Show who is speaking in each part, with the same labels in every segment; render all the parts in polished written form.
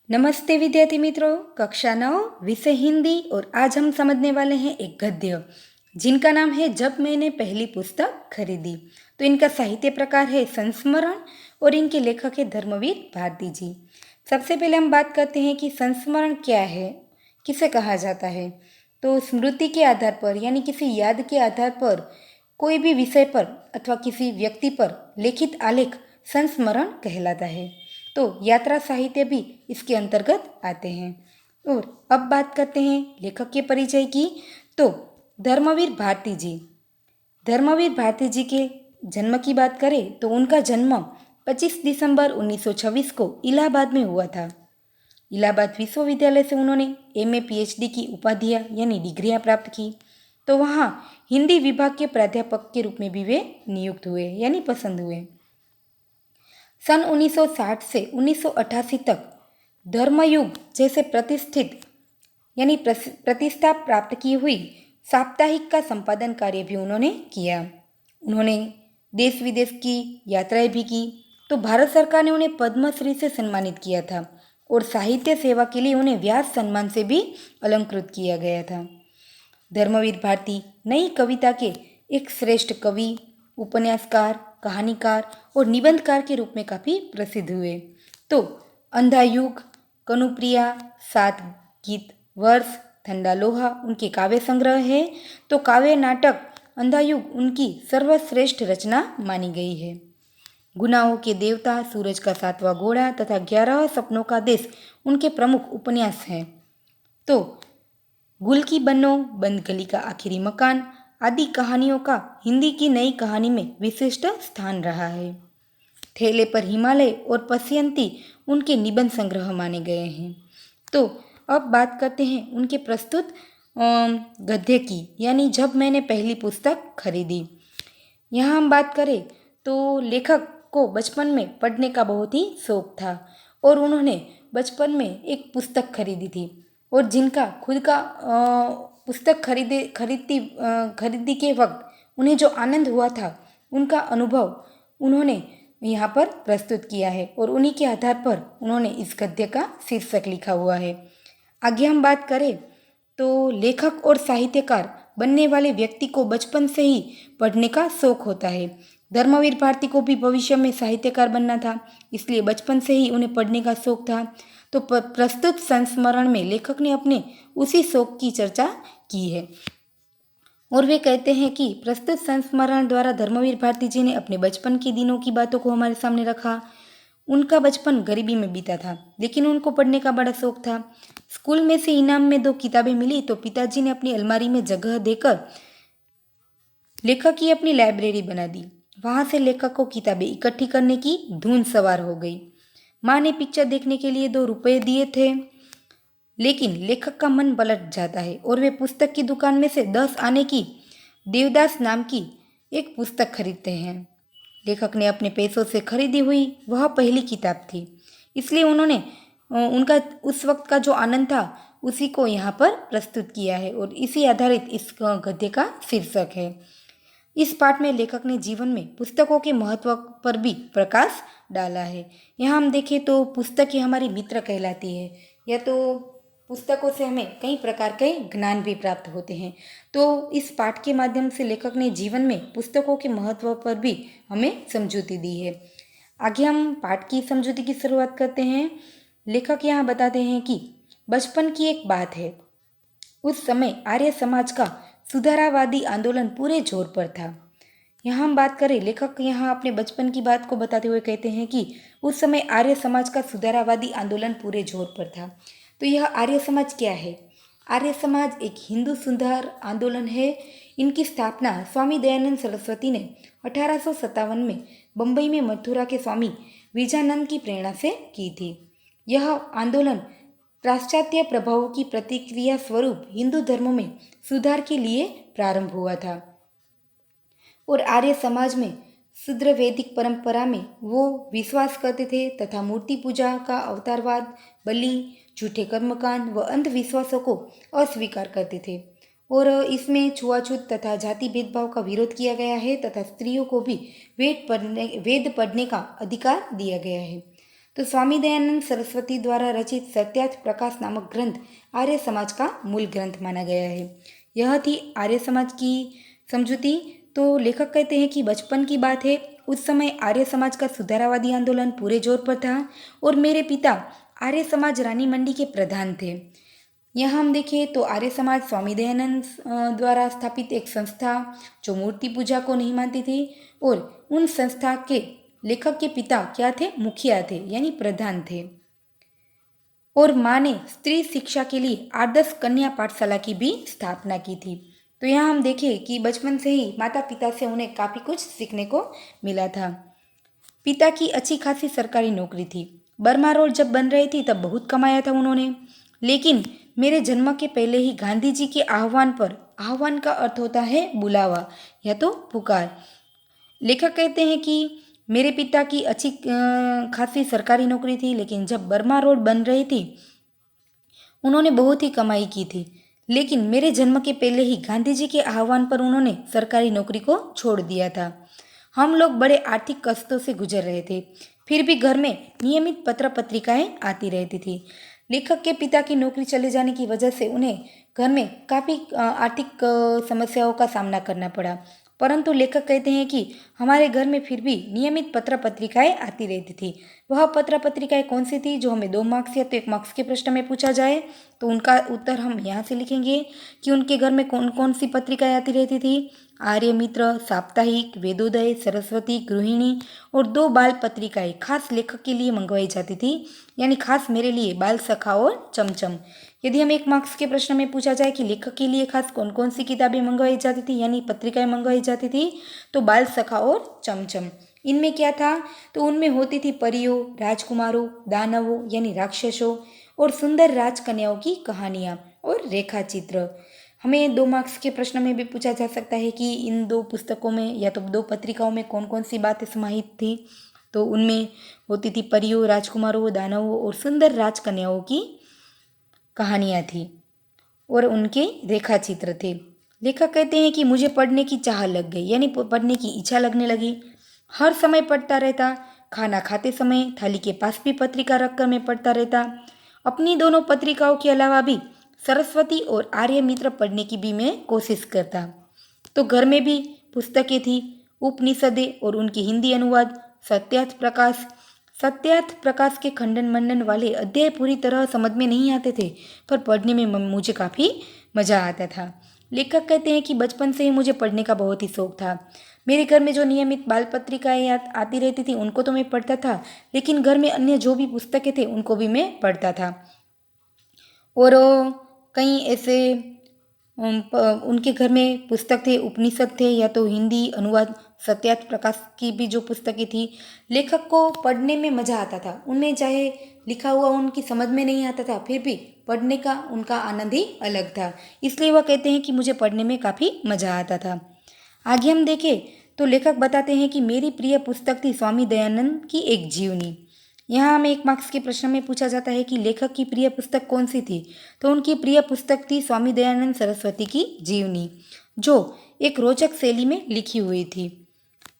Speaker 1: नमस्ते विद्यार्थी मित्रों, कक्षा 9 विषय हिंदी। और आज हम समझने वाले हैं एक गद्य जिनका नाम है जब मैंने पहली पुस्तक खरीदी। तो इनका साहित्य प्रकार है संस्मरण और इनके लेखक है धर्मवीर भारती जी। सबसे पहले हम बात करते हैं कि संस्मरण क्या है, किसे कहा जाता है। तो स्मृति के आधार पर यानी किसी याद के आधार पर कोई भी विषय पर अथवा किसी व्यक्ति पर लिखित आलेख संस्मरण कहलाता है। तो यात्रा साहित्य भी इसके अंतर्गत आते हैं। और अब बात करते हैं लेखक के परिचय की। तो धर्मवीर भारती जी, धर्मवीर भारती जी के जन्म की बात करें तो उनका जन्म 25 दिसंबर 1926 को इलाहाबाद में हुआ था। इलाहाबाद विश्वविद्यालय से उन्होंने एमए पीएचडी की उपाधियाँ यानी डिग्रियाँ प्राप्त की। तो वहाँ हिंदी विभाग के प्राध्यापक के रूप में भी वे नियुक्त हुए यानी पसंद हुए। सन 1960 से 1988 तक धर्मयुग जैसे प्रतिष्ठित यानी प्रतिष्ठा प्राप्त की हुई साप्ताहिक का संपादन कार्य भी उन्होंने किया। उन्होंने देश विदेश की यात्राएं भी की। तो भारत सरकार ने उन्हें पद्मश्री से सम्मानित किया था और साहित्य सेवा के लिए उन्हें व्यास सम्मान से भी अलंकृत किया गया था। धर्मवीर भारती नई कविता के एक श्रेष्ठ कवि, उपन्यासकार, कहानीकार और निबंधकार के रूप में काफ़ी प्रसिद्ध हुए। तो अंधा युग, कनुप्रिया, सात गीत वर्ष, ठंडा लोहा उनके काव्य संग्रह है। तो काव्य नाटक अंधा युग उनकी सर्वश्रेष्ठ रचना मानी गई है। गुनाहों के देवता, सूरज का सातवां घोड़ा तथा 11 सपनों का देश उनके प्रमुख उपन्यास हैं। तो गुल की बनो, बंद गली का आखिरी मकान आदि कहानियों का हिंदी की नई कहानी में विशिष्ट स्थान रहा है। थैले पर हिमालय और पश्यंती उनके निबंध संग्रह माने गए हैं। तो अब बात करते हैं उनके प्रस्तुत गद्य की, यानी जब मैंने पहली पुस्तक खरीदी। यहाँ हम बात करें तो लेखक को बचपन में पढ़ने का बहुत ही शौक था और उन्होंने बचपन में एक पुस्तक खरीदी थी। और जिनका खुद का पुस्तक खरीदी के वक्त उन्हें जो आनंद हुआ था उनका अनुभव उन्होंने यहाँ पर प्रस्तुत किया है और उन्हीं के आधार पर उन्होंने इस गद्य का शीर्षक लिखा हुआ है। आगे हम बात करें तो लेखक और साहित्यकार बनने वाले व्यक्ति को बचपन से ही पढ़ने का शौक होता है। धर्मवीर भारती को भी भविष्य में साहित्यकार बनना था, इसलिए बचपन से ही उन्हें पढ़ने का शौक था। तो प्रस्तुत संस्मरण में लेखक ने अपने उसी शौक की चर्चा की है और वे कहते हैं कि प्रस्तुत संस्मरण द्वारा धर्मवीर भारती जी ने अपने बचपन के दिनों की बातों को हमारे सामने रखा। उनका बचपन गरीबी में बीता था, लेकिन उनको पढ़ने का बड़ा शौक था। स्कूल में से इनाम में 2 किताबें मिली तो पिताजी ने अपनी अलमारी में जगह देकर लेखक की अपनी लाइब्रेरी बना दी। वहां से लेखक को किताबें इकट्ठी करने की धुन सवार हो गई। माँ ने पिक्चर देखने के लिए 2 रुपये दिए थे, लेकिन लेखक का मन पलट जाता है और वे पुस्तक की दुकान में से 10 आने की देवदास नाम की एक पुस्तक खरीदते हैं। लेखक ने अपने पैसों से खरीदी हुई वह पहली किताब थी, इसलिए उन्होंने उनका उस वक्त का जो आनंद था उसी को यहाँ पर प्रस्तुत किया है और इसी आधारित इस गद्य का शीर्षक है। इस पाठ में लेखक ने जीवन में पुस्तकों के महत्व पर भी प्रकाश डाला है। यहाँ हम देखें तो पुस्तकें हमारी मित्र कहलाती है, या तो पुस्तकों से हमें कई प्रकार के ज्ञान भी प्राप्त होते हैं। तो इस पाठ के माध्यम से लेखक ने जीवन में पुस्तकों के महत्व पर भी हमें समझौती दी है। आगे हम पाठ की समझौती की शुरुआत करते हैं। लेखक यहाँ बताते हैं कि बचपन की एक बात है, उस समय आर्य समाज का सुधारावादी आंदोलन पूरे जोर पर था। यहाँ हम बात करें, लेखक यहाँ अपने बचपन की बात को बताते हुए कहते हैं कि उस समय आर्य समाज का सुधारावादी आंदोलन पूरे जोर पर था। तो यह आर्य समाज क्या है? आर्य समाज एक हिंदू सुधार आंदोलन है। इनकी स्थापना स्वामी दयानंद सरस्वती ने 1857 में बम्बई में मथुरा के स्वामी विजयानंद की प्रेरणा से की थी। यह आंदोलन पाश्चात्य प्रभावों की प्रतिक्रिया स्वरूप हिंदू धर्म में सुधार के लिए प्रारंभ हुआ था और आर्य समाज में शूद्र वैदिक परंपरा में वो विश्वास करते थे तथा मूर्ति पूजा का अवतारवाद, बलि, झूठे कर्मकांड व अंधविश्वासों को अस्वीकार करते थे। और इसमें छुआछूत तथा जाति भेदभाव का विरोध किया गया है तथा स्त्रियों को भी वेद पढ़ने का अधिकार दिया गया है। तो स्वामी दयानंद सरस्वती द्वारा रचित सत्यार्थ प्रकाश नामक ग्रंथ आर्य समाज का मूल ग्रंथ माना गया है। यह थी आर्य समाज की समझूती। तो लेखक कहते हैं कि बचपन की बात है, उस समय आर्य समाज का सुधारावादी आंदोलन पूरे जोर पर था और मेरे पिता आर्य समाज रानी मंडी के प्रधान थे। यहाँ हम देखें तो आर्य समाज स्वामी दयानंद द्वारा स्थापित एक संस्था जो मूर्ति पूजा को नहीं मानती थी, और उन संस्था के लेखक के पिता क्या थे? मुखिया थे, यानी प्रधान थे। और माँ ने स्त्री शिक्षा के लिए आदर्श कन्या पाठशाला की भी स्थापना की थी। तो यहाँ हम देखें कि बचपन से ही माता पिता से उन्हें काफ़ी कुछ सीखने को मिला था। पिता की अच्छी खासी सरकारी नौकरी थी। बर्मा रोड जब बन रही थी तब बहुत कमाया था उन्होंने, लेकिन मेरे जन्म के पहले ही गांधी जी के आह्वान पर, आह्वान का अर्थ होता है बुलावा या तो पुकार। लेखक कहते हैं कि मेरे पिता की अच्छी खासी सरकारी नौकरी थी, लेकिन जब बर्मा रोड बन रही थी उन्होंने बहुत ही कमाई की थी, लेकिन मेरे जन्म के पहले ही गांधी जी के आह्वान पर उन्होंने सरकारी नौकरी को छोड़ दिया था। हम लोग बड़े आर्थिक कष्टों से गुजर रहे थे, फिर भी घर में नियमित पत्र पत्रिकाएं आती रहती थी। लेखक के पिता की नौकरी चले जाने की वजह से उन्हें घर में काफ़ी आर्थिक समस्याओं का सामना करना पड़ा, परंतु लेखक कहते हैं कि हमारे घर में फिर भी नियमित पत्र पत्रिकाएं आती रहती थी। वह पत्र पत्रिकाएं कौन सी थी? जो हमें 2 मार्क्स या तो 1 मार्क्स के प्रश्न में पूछा जाए तो उनका उत्तर हम यहाँ से लिखेंगे कि उनके घर में कौन कौन सी पत्रिकाएं आती रहती थी। आर्य मित्र, साप्ताहिक, वेदोदय, सरस्वती, गृहिणी और 2 बाल पत्रिकाएं खास लेखक के लिए मंगवाई जाती थी, यानी खास मेरे लिए बाल सखा और चमचम। यदि हम 1 मार्क्स के प्रश्न में पूछा जाए कि लेखक के लिए खास कौन कौन सी किताबें मंगवाई जाती थी, यानी पत्रिकाएं मंगवाई जाती थी, तो बाल सखा और चमचम। इनमें क्या था? तो उनमें होती थी परियों, राजकुमारों, दानवों यानी राक्षसों और सुंदर राजकन्याओं की कहानियाँ और रेखाचित्र। हमें 2 मार्क्स के प्रश्न में भी पूछा जा सकता है कि इन 2 पुस्तकों में या तो 2 पत्रिकाओं में कौन कौन सी बातें समाहित थी, तो उनमें होती थी परियों, राजकुमारों, दानवों और सुंदर राजकन्याओं की कहानियाँ थी और उनके रेखाचित्र थे। लेखक कहते हैं कि मुझे पढ़ने की चाह लग गई, यानी पढ़ने की इच्छा लगने लगी। हर समय पढ़ता रहता, खाना खाते समय थाली के पास भी पत्रिका रखकर मैं पढ़ता रहता। अपनी दोनों पत्रिकाओं के अलावा भी सरस्वती और आर्य मित्र पढ़ने की भी मैं कोशिश करता। तो घर में भी पुस्तकें थी, उपनिषदें और उनकी हिंदी अनुवाद, सत्यार्थ प्रकाश। सत्यार्थ प्रकाश के खंडन मंडन वाले अध्याय पूरी तरह समझ में नहीं आते थे, पर पढ़ने में मुझे काफ़ी मज़ा आता था। लेखक कहते हैं कि बचपन से ही मुझे पढ़ने का बहुत ही शौक था। मेरे घर में जो नियमित बाल पत्रिकाएँ आती रहती थी उनको तो मैं पढ़ता था, लेकिन घर में अन्य जो भी पुस्तकें थे उनको भी मैं पढ़ता था। और कई ऐसे उनके घर में पुस्तक थे, उपनिषद थे या तो हिंदी अनुवाद, सत्यार्थ प्रकाश की भी जो पुस्तकें थी। लेखक को पढ़ने में मज़ा आता था, उन्हें चाहे लिखा हुआ उनकी समझ में नहीं आता था, फिर भी पढ़ने का उनका आनंद ही अलग था। इसलिए वह कहते हैं कि मुझे पढ़ने में काफ़ी मज़ा आता था। आगे हम देखें तो लेखक बताते हैं कि मेरी प्रिय पुस्तक थी स्वामी दयानंद की एक जीवनी। यहाँ हमें 1 मार्क्स के प्रश्न में पूछा जाता है कि लेखक की प्रिय पुस्तक कौन सी थी, तो उनकी प्रिय पुस्तक थी स्वामी दयानंद सरस्वती की जीवनी, जो एक रोचक शैली में लिखी हुई थी,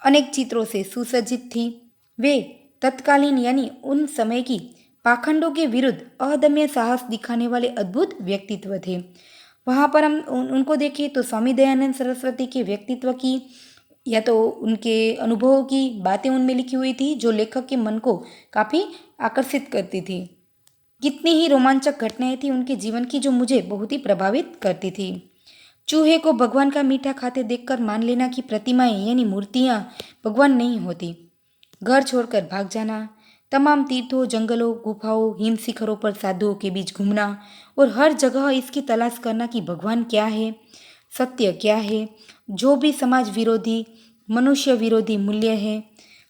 Speaker 1: अनेक चित्रों से सुसज्जित थी। वे तत्कालीन यानी उन समय की पाखंडों के विरुद्ध अदम्य साहस दिखाने वाले अद्भुत व्यक्तित्व थे। वहाँ पर हम उनको देखें तो स्वामी दयानंद सरस्वती के व्यक्तित्व की या तो उनके अनुभवों की बातें उनमें लिखी हुई थी, जो लेखक के मन को काफ़ी आकर्षित करती थी। कितनी ही रोमांचक घटनाएं थी उनके जीवन की जो मुझे बहुत ही प्रभावित करती थी। चूहे को भगवान का मीठा खाते देखकर मान लेना कि प्रतिमाएं यानी मूर्तियां भगवान नहीं होती, घर छोड़कर भाग जाना, तमाम तीर्थों, जंगलों, गुफाओं, हिम शिखरों पर साधुओं के बीच घूमना और हर जगह इसकी तलाश करना कि भगवान क्या है, सत्य क्या है, जो भी समाज विरोधी, मनुष्य विरोधी मूल्य है,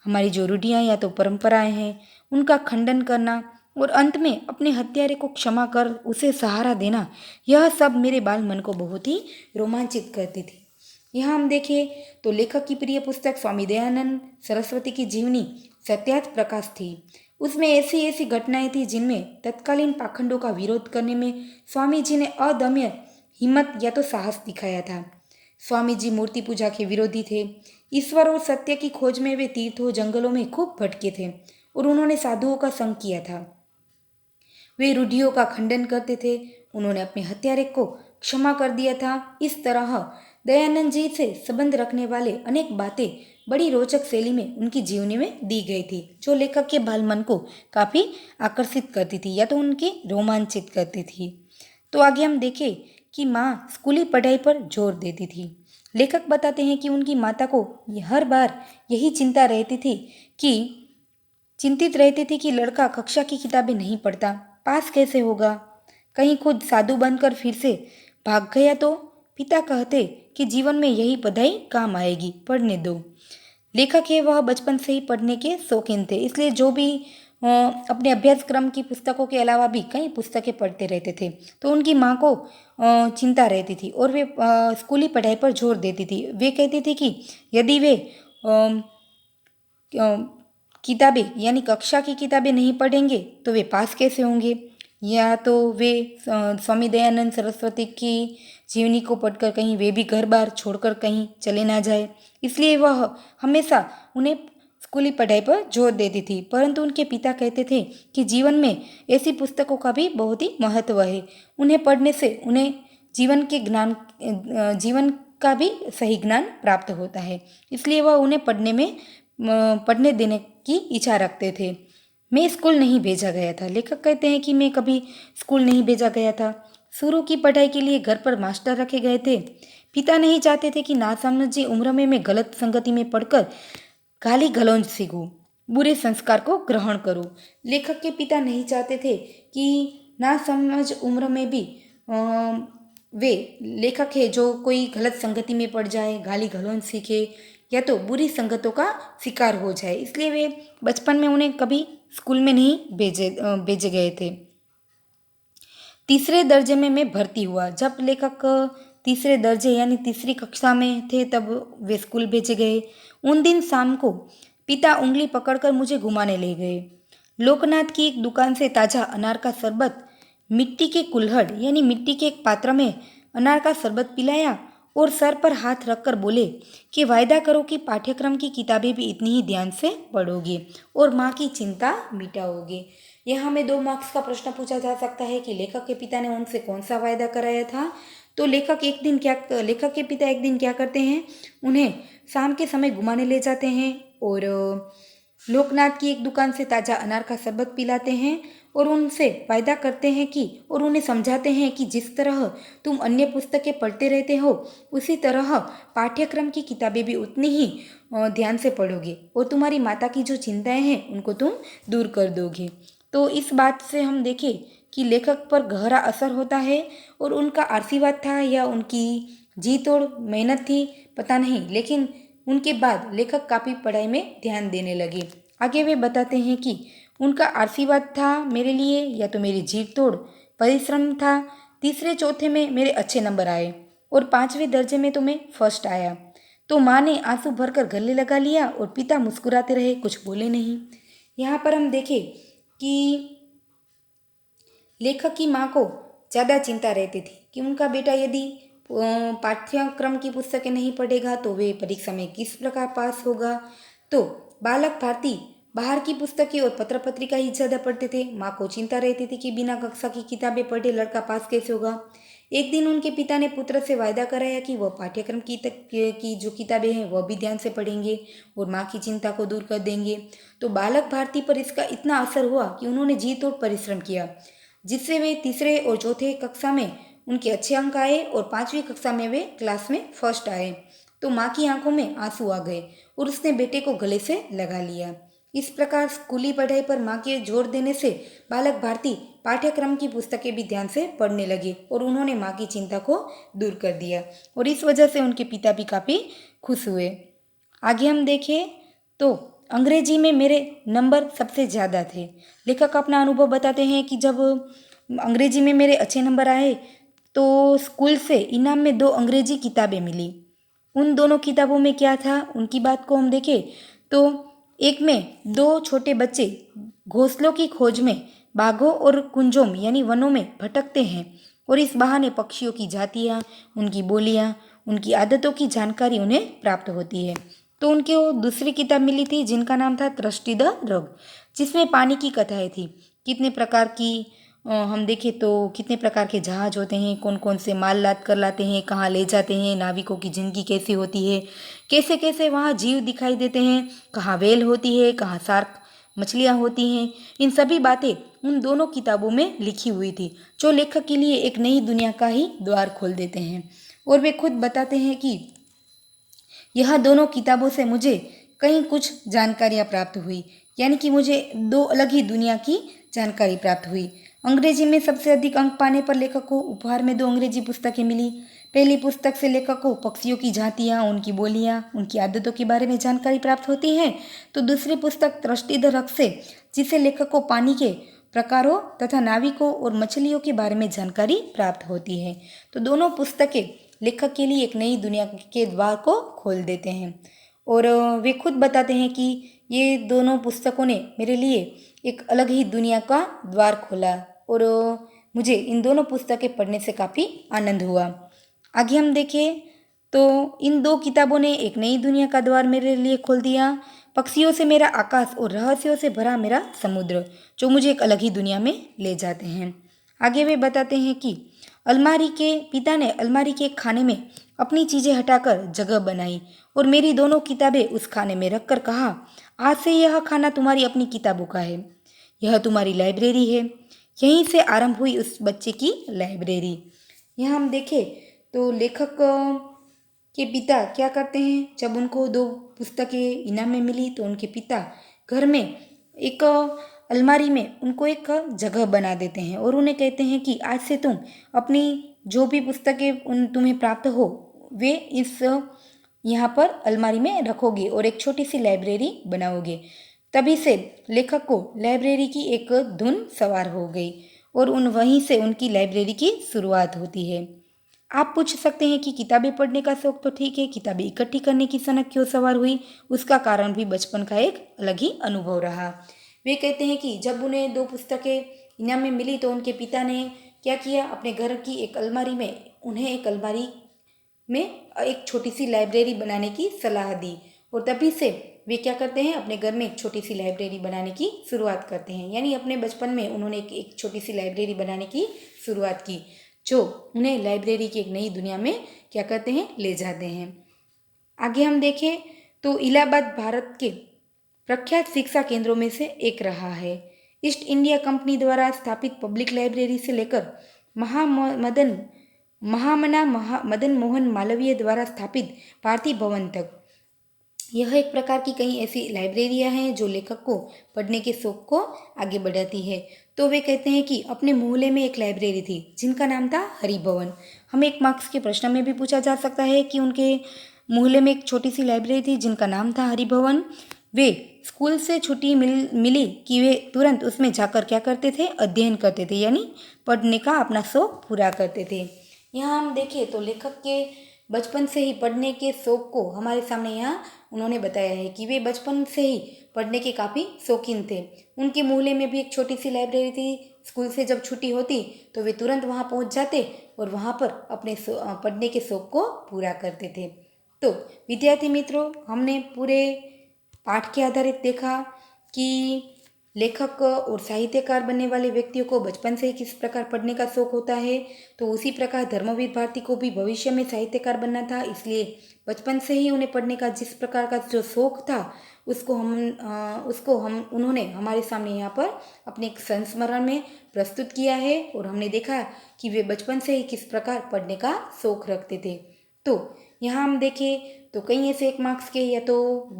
Speaker 1: हमारी जो रूढ़ियाँ या तो परंपराएं हैं, उनका खंडन करना और अंत में अपने हत्यारे को क्षमा कर उसे सहारा देना, यह सब मेरे बाल मन को बहुत ही रोमांचित करती थी। यहाँ हम देखें तो लेखक की प्रिय पुस्तक स्वामी दयानंद सरस्वती की जीवनी सत्यार्थ प्रकाश थी। उसमें ऐसी ऐसी घटनाएं थी जिनमें तत्कालीन पाखंडों का विरोध करने में स्वामी जी ने अदम्य हिम्मत या तो साहस दिखाया था। स्वामी जी मूर्ति पूजा के विरोधी थे। ईश्वर और सत्य की खोज में वे तीर्थों, जंगलों में खूब भटके थे और उन्होंने साधुओं का संग किया था। वे रूढ़ियों का खंडन करते थे। उन्होंने अपने हत्यारे को क्षमा कर दिया था। इस तरह दयानंद जी से संबंध रखने वाले अनेक बातें बड़ी रोचक शैली में उनकी जीवनी में दी गई थी, जो लेखक के बाल मन को काफ़ी आकर्षित करती थी या तो उनकी रोमांचित करती थी। तो आगे हम देखें कि माँ स्कूली पढ़ाई पर जोर देती थी। लेखक बताते हैं कि उनकी माता को हर बार यही चिंतित रहती थी कि लड़का कक्षा की किताबें नहीं पढ़ता, पास कैसे होगा, कहीं खुद साधु बनकर फिर से भाग गया तो। पिता कहते कि जीवन में यही पढ़ाई काम आएगी, पढ़ने दो। लेखक है वह बचपन से ही पढ़ने के शौकीन थे, इसलिए जो भी अपने अभ्यासक्रम की पुस्तकों के अलावा भी कई पुस्तकें पढ़ते रहते थे। तो उनकी माँ को चिंता रहती थी और वे स्कूली पढ़ाई पर जोर देती थी। वे कहती थी कि यदि वे किताबें यानी कक्षा की किताबें नहीं पढ़ेंगे तो वे पास कैसे होंगे, या तो वे स्वामी दयानंद सरस्वती की जीवनी को पढ़कर कहीं वे भी घर बार छोड़कर कहीं चले ना जाए। इसलिए वह हमेशा उन्हें स्कूली पढ़ाई पर जोर देती थी। परंतु उनके पिता कहते थे कि जीवन में ऐसी पुस्तकों का भी बहुत ही महत्व है, उन्हें पढ़ने से उन्हें जीवन का भी सही ज्ञान प्राप्त होता है। इसलिए वह उन्हें पढ़ने देने की इच्छा रखते थे। मैं स्कूल नहीं भेजा गया था। लेखक कहते हैं कि मैं कभी स्कूल नहीं भेजा गया था। शुरू की पढ़ाई के लिए घर पर मास्टर रखे गए थे। पिता नहीं चाहते थे कि नासमझी उम्र में मैं गलत संगति में पढ़कर गाली गलौज सीखूं, बुरे संस्कार को ग्रहण करूं। लेखक के पिता नहीं चाहते थे कि नासमझ उम्र में भी वे लेखक है जो कोई गलत संगति में पड़ जाए, गाली गलौज सीखे या तो बुरी संगतों का शिकार हो जाए। इसलिए वे बचपन में उन्हें कभी स्कूल में नहीं भेजे गए थे। तीसरे दर्जे में मैं भर्ती हुआ। जब लेखक तीसरे दर्जे यानी तीसरी कक्षा में थे तब वे स्कूल भेजे गए। उन दिन शाम को पिता उंगली पकड़कर मुझे घुमाने ले गए। लोकनाथ की एक दुकान से ताज़ा अनार का शरबत मिट्टी के कुल्हड़ यानी मिट्टी के एक पात्र में अनार का शरबत पिलाया और सर पर हाथ रखकर बोले कि वायदा करो कि पाठ्यक्रम की किताबें भी इतनी ही ध्यान से पढ़ोगे और माँ की चिंता मिटाओगे। यहाँ हमें 2 मार्क्स का प्रश्न पूछा जा सकता है कि लेखक के पिता ने उनसे कौन सा वायदा कराया था। तो लेखक के पिता एक दिन क्या करते हैं, उन्हें शाम के समय घुमाने ले जाते हैं और लोकनाथ की एक दुकान से ताज़ा अनार का शरबत पिलाते हैं और उनसे वायदा करते हैं कि और उन्हें समझाते हैं कि जिस तरह तुम अन्य पुस्तकें पढ़ते रहते हो उसी तरह पाठ्यक्रम की किताबें भी उतनी ही ध्यान से पढ़ोगे और तुम्हारी माता की जो चिंताएं हैं उनको तुम दूर कर दोगे। तो इस बात से हम देखें कि लेखक पर गहरा असर होता है और उनका आशीर्वाद था या उनकी जी तोड़ मेहनत थी पता नहीं, लेकिन उनके बाद लेखक काफ़ी पढ़ाई में ध्यान देने लगे। आगे वे बताते हैं कि उनका आशीर्वाद था मेरे लिए या तो मेरी जी तोड़ परिश्रम था। तीसरे चौथे में मेरे अच्छे नंबर आए और 5वें दर्जे में तो मैं फर्स्ट आया। तो माँ ने आंसू भरकर गले लगा लिया और पिता मुस्कुराते रहे, कुछ बोले नहीं। यहाँ पर हम देखें कि लेखक की माँ को ज़्यादा चिंता रहती थी कि उनका बेटा यदि पाठ्यक्रम की पुस्तकें नहीं पढ़ेगा तो वे परीक्षा में किस प्रकार पास होगा। तो बालक भारती बाहर की पुस्तकें और पत्र पत्रिका ही ज़्यादा पढ़ते थे। माँ को चिंता रहती थी कि बिना कक्षा की किताबें पढ़े लड़का पास कैसे होगा। एक दिन उनके पिता ने पुत्र से वायदा कराया कि वह पाठ्यक्रम की जो किताबें हैं वह भी ध्यान से पढ़ेंगे और माँ की चिंता को दूर कर देंगे। तो बालक भारती पर इसका इतना असर हुआ कि उन्होंने जी तोड़ परिश्रम किया, जिससे वे तीसरे और चौथे कक्षा में उनके अच्छे अंक आए और 5वीं कक्षा में वे क्लास में फर्स्ट आए। तो माँ की आंखों में आंसू आ गए और उसने बेटे को गले से लगा लिया। इस प्रकार स्कूली पढ़ाई पर माँ के जोर देने से बालक भारती पाठ्यक्रम की पुस्तकें भी ध्यान से पढ़ने लगे और उन्होंने माँ की चिंता को दूर कर दिया और इस वजह से उनके पिता भी काफ़ी खुश हुए। आगे हम देखें तो अंग्रेजी में मेरे नंबर सबसे ज़्यादा थे। लेखक अपना अनुभव बताते हैं कि जब अंग्रेजी में मेरे अच्छे नंबर आए तो स्कूल से इनाम में 2 अंग्रेजी किताबें मिली। उन दोनों किताबों में क्या था उनकी बात को हम देखें तो एक में 2 छोटे बच्चे घोंसलों की खोज में बाघों और कुंजों यानी वनों में भटकते हैं और इस बहाने पक्षियों की जातियाँ, उनकी बोलियाँ, उनकी आदतों की जानकारी उन्हें प्राप्त होती है। तो उनको दूसरी किताब मिली थी जिनका नाम था थ्रस्टी द रग। जिसमें पानी की कथाएं थी। कितने प्रकार की हम देखें तो कितने प्रकार के जहाज होते हैं, कौन कौन से माल लाद कर लाते हैं, कहाँ ले जाते हैं, नाविकों की जिंदगी कैसी होती है, कैसे कैसे वहाँ जीव दिखाई देते हैं, कहाँ व्हेल होती है, कहाँ शार्क मछलियाँ होती हैं। इन सभी बातें उन दोनों किताबों में लिखी हुई थी, जो लेखक के लिए एक नई दुनिया का ही द्वार खोल देते हैं। और वे खुद बताते हैं कि यह दोनों किताबों से मुझे कहीं कुछ जानकारियाँ प्राप्त हुई, यानी कि मुझे दो अलग ही दुनिया की जानकारी प्राप्त हुई। अंग्रेजी में सबसे अधिक अंक पाने पर लेखक को उपहार में 2 अंग्रेजी पुस्तकें मिली। पहली पुस्तक से लेखक को पक्षियों की जातियाँ, उनकी बोलियाँ, उनकी आदतों के बारे में जानकारी प्राप्त होती है, तो दूसरी पुस्तक तृष्टि द रक से, जिससे लेखक को पानी के प्रकारों तथा नाविकों और मछलियों के बारे में जानकारी प्राप्त होती है। तो दोनों पुस्तकें लेखक के लिए एक नई दुनिया के द्वार को खोल देते हैं। और वे खुद बताते हैं कि ये दोनों पुस्तकों ने मेरे लिए एक अलग ही दुनिया का द्वार खोला, और मुझे इन दोनों पुस्तकें पढ़ने से काफ़ी आनंद हुआ। आगे हम देखें तो इन दो किताबों ने एक नई दुनिया का द्वार मेरे लिए खोल दिया। पक्षियों से मेरा आकाश और रहस्यों से भरा मेरा समुद्र, जो मुझे एक अलग ही दुनिया में ले जाते हैं। आगे वे बताते हैं कि पिता ने अलमारी के खाने में अपनी चीज़ें हटाकर जगह बनाई और मेरी दोनों किताबें उस खाने में रखकर कहा, आज से यह खाना तुम्हारी अपनी किताबों का है, यह तुम्हारी लाइब्रेरी है। यहीं से आरंभ हुई उस बच्चे की लाइब्रेरी। यहाँ हम देखें तो लेखक के पिता क्या करते हैं, जब उनको 2 पुस्तकें इनाम में मिली तो उनके पिता घर में एक अलमारी में उनको एक जगह बना देते हैं और उन्हें कहते हैं कि आज से तुम अपनी जो भी पुस्तकें तुम्हें प्राप्त हो वे इस यहाँ पर अलमारी में रखोगे और एक छोटी सी लाइब्रेरी बनाओगे। तभी से लेखक को लाइब्रेरी की एक धुन सवार हो गई और वहीं से उनकी लाइब्रेरी की शुरुआत होती है। आप पूछ सकते हैं कि किताबें पढ़ने का शौक तो ठीक है, किताबें इकट्ठी करने की सनक क्यों सवार हुई? उसका कारण भी बचपन का एक अलग ही अनुभव रहा। वे कहते हैं कि जब उन्हें 2 पुस्तकें इनाम में मिली तो उनके पिता ने क्या किया, अपने घर की एक अलमारी में उन्हें एक अलमारी में एक छोटी सी लाइब्रेरी बनाने की सलाह दी, और तभी से वे क्या करते हैं, अपने घर में एक छोटी सी लाइब्रेरी बनाने की शुरुआत करते हैं। यानी अपने बचपन में उन्होंने एक छोटी सी लाइब्रेरी बनाने की शुरुआत की, जो उन्हें लाइब्रेरी की एक नई दुनिया में क्या करते हैं, ले जाते हैं। आगे हम देखें तो इलाहाबाद भारत के प्रख्यात शिक्षा केंद्रों में से एक रहा है। ईस्ट इंडिया कंपनी द्वारा स्थापित पब्लिक लाइब्रेरी से लेकर मदन मोहन मालवीय द्वारा स्थापित भारती भवन तक, यह एक प्रकार की कई ऐसी लाइब्रेरियां हैं जो लेखक को पढ़ने के शौक को आगे बढ़ाती है। तो वे कहते हैं कि अपने मोहल्ले में एक लाइब्रेरी थी जिनका नाम था हरिभवन। हमें 1 मार्क्स के प्रश्न में भी पूछा जा सकता है कि उनके मोहल्ले में एक छोटी सी लाइब्रेरी थी जिनका नाम था हरिभवन। वे स्कूल से छुट्टी मिली कि वे तुरंत उसमें जाकर क्या करते थे, अध्ययन करते थे, यानी पढ़ने का अपना शौक पूरा करते थे। यहाँ हम देखें तो लेखक के बचपन से ही पढ़ने के शौक को हमारे सामने यहाँ उन्होंने बताया है कि वे बचपन से ही पढ़ने के काफ़ी शौकीन थे। उनके मोहल्ले में भी एक छोटी सी लाइब्रेरी थी। स्कूल से जब छुट्टी होती तो वे तुरंत वहाँ पहुँच जाते और वहाँ पर अपने पढ़ने के शौक को पूरा करते थे। तो विद्यार्थी मित्रों, हमने पूरे पाठ के आधारित देखा कि लेखक और साहित्यकार बनने वाले व्यक्तियों को बचपन से ही किस प्रकार पढ़ने का शौक होता है। तो उसी प्रकार धर्मवीर भारती को भी भविष्य में साहित्यकार बनना था, इसलिए बचपन से ही उन्हें पढ़ने का जिस प्रकार का जो शौक था उसको उन्होंने हमारे सामने यहाँ पर अपने एक संस्मरण में प्रस्तुत किया है, और हमने देखा कि वे बचपन से ही किस प्रकार पढ़ने का शौक रखते थे। तो यहाँ हम देखें तो कई ऐसे 1 मार्क्स के या तो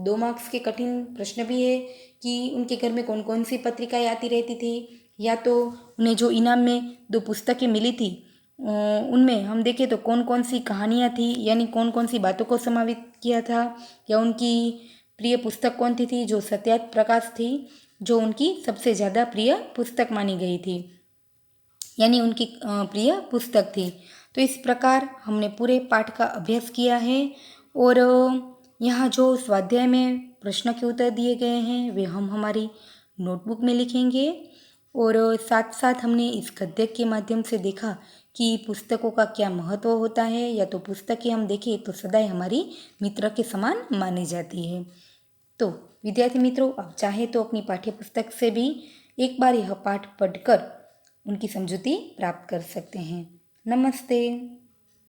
Speaker 1: 2 मार्क्स के कठिन प्रश्न भी है कि उनके घर में कौन कौन सी पत्रिकाएं आती रहती थी, या तो उन्हें जो इनाम में 2 पुस्तकें मिली थी उनमें हम देखें तो कौन कौन सी कहानियाँ थी, यानी कौन कौन सी बातों को समावित किया था, या उनकी प्रिय पुस्तक कौन सी थी, जो सत्यार्थ प्रकाश थी, जो उनकी सबसे ज़्यादा प्रिय पुस्तक मानी गई थी, यानी उनकी प्रिय पुस्तक थी। तो इस प्रकार हमने पूरे पाठ का अभ्यास किया है, और यहाँ जो स्वाध्याय में प्रश्न के उत्तर दिए गए हैं वे हम हमारी नोटबुक में लिखेंगे, और साथ साथ हमने इस गद्य के माध्यम से देखा कि पुस्तकों का क्या महत्व होता है, या तो पुस्तकें हम देखें तो सदैव हमारी मित्र के समान मानी जाती है। तो विद्यार्थी मित्रों, आप चाहे तो अपनी पाठ्य पुस्तक से भी एक बार यह पाठ पढ़कर उनकी समझूती प्राप्त कर सकते हैं। नमस्ते।